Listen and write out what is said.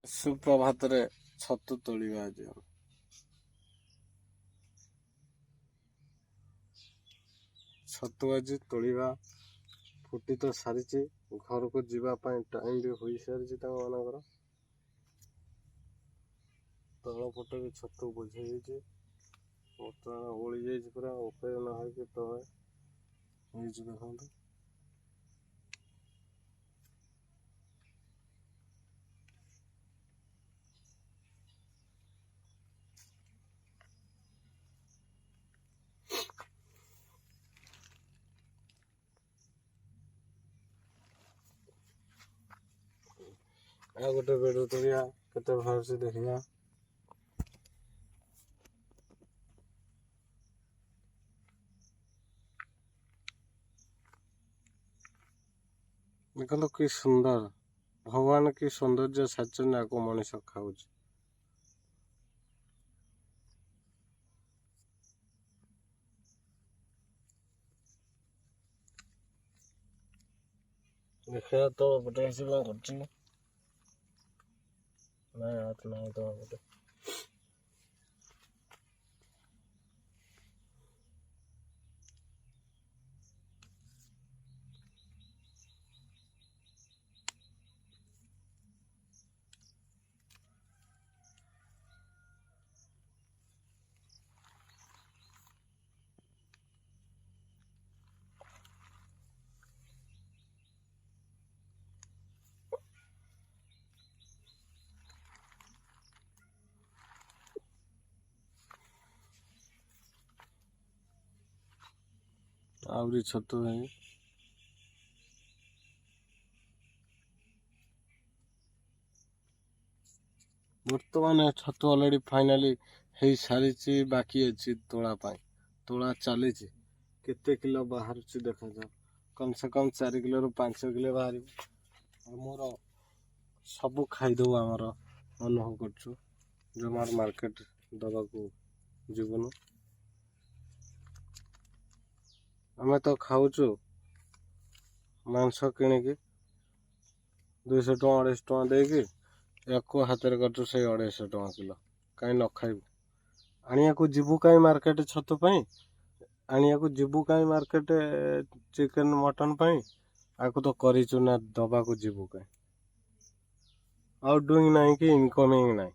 ସୁପ୍ରଭାତରେ ଛତୁ ତୋଳିବା ଆଜି ଛତୁ ଆଜି ତୋଳିବା। ଫୁଟି ତ ସାରିଛି, ଘରକୁ ଯିବା ପାଇଁ ଟାଇମ୍ ବି ହୋଇସାରିଛି ତାଙ୍କ ମାନଙ୍କର। ତଳ ପଟେ ବି ଛତୁ ବୁଝି ହେଇଛି, ବର୍ତ୍ତମାନ ଓଳି ଯାଇଛି ପୁରା ଉପରେ ନ ହେଇକି ତଳେ ହେଇଛି ଦେଖନ୍ତୁ। ଆଉ ଗୋଟେ ବେଡ ତୋଳିବା, କେତେ ବାହାରୁଛି ଦେଖିବା। ଦେଖନ୍ତୁ କି ସୁନ୍ଦର, ଭଗବାନ କି ସୌନ୍ଦର୍ଯ୍ୟ ସାଜିଛନ୍ତି, ଆକୁ ମଣିଷ ଖାଉଛି। ଦେଖିବା ତ ଗୋଟେ ଆସି କଣ କରୁଛି। ନାଇଁ ହାତ ନାହିଁ ତ ଗୋଟେ। ଆହୁରି ଛତୁ ହେଇ ବର୍ତ୍ତମାନ ଛତୁ ଅଲରେଡି ଫାଇନାଲି ହେଇସାରିଛି, ବାକି ଅଛି ତୋଳା ପାଇଁ। ତୋଳା ଚାଲିଛି, କେତେ କିଲୋ ବାହାରୁଛି ଦେଖାଯାଉ। କମ ସେ କମ 4 କିଲୋରୁ 5 କିଲୋ ବାହାରିବ। ଆମର ସବୁ ଖାଇଦବୁ, ଆମର ଅନୁଭବ କରୁଛୁ। ଜମାର ମାର୍କେଟ ଦବାକୁ ଯିବୁନୁ, ଆମେ ତ ଖାଉଛୁ ମାଂସ କିଣିକି 200 ଟଙ୍କା 250 ଟଙ୍କା ଦେଇକି, ୟାକୁ ହାତରେ କରୁଛୁ ସେଇ 250 ଟଙ୍କା କିଲୋ। କାହିଁ ନ ଖାଇବୁ? ଆଣିବାକୁ ଯିବୁ କାହିଁ ମାର୍କେଟ ଛତୁ ପାଇଁ? ଆଣିବାକୁ ଯିବୁ କାହିଁ ମାର୍କେଟ ଚିକେନ ମଟନ ପାଇଁ? ଆକୁ ତ କରିଛୁ ନା ଦବାକୁ ଯିବୁ କାହିଁ? ଆଉଟଡୁଇଂ ନାହିଁ କି ଇନକମିଂ ନାହିଁ।